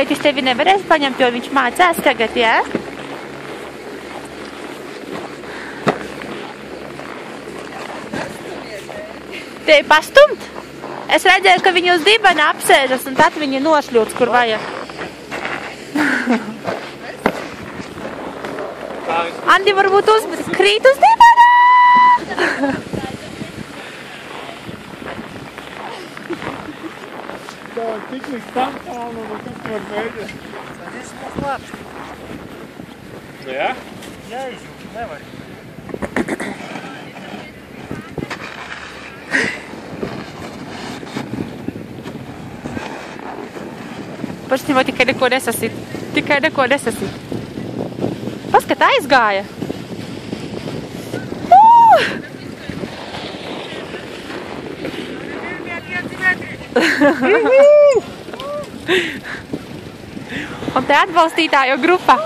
Tētis tevi nevarēs paņemt, jo viņš mācās tagad, jā? Tevi pastumt? Es redzēju, ka viņi uz dibena apsēžas, un tad viņi nošļūts, kur vajag. Andi, varbūt krīt uz dibena! Tā tik līdz tam tālu, un kas var mēģināt? Tas ir labs. Jā? Jāizjūt, nevar. Pašņemot tikai neko nesasit. Paskat, aizgāja. Un te atbalstītāju grupa.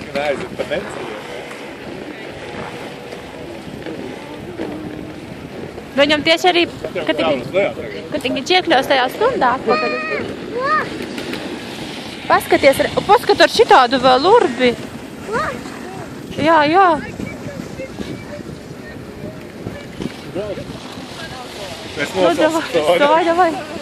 Kad aiziet pa neceļiem, Viņam tieši arī, kad viņš iekļaus tajā stundā. Paskaties ar šitādu vēl urbi. Jā. Es nosaucu. Davai.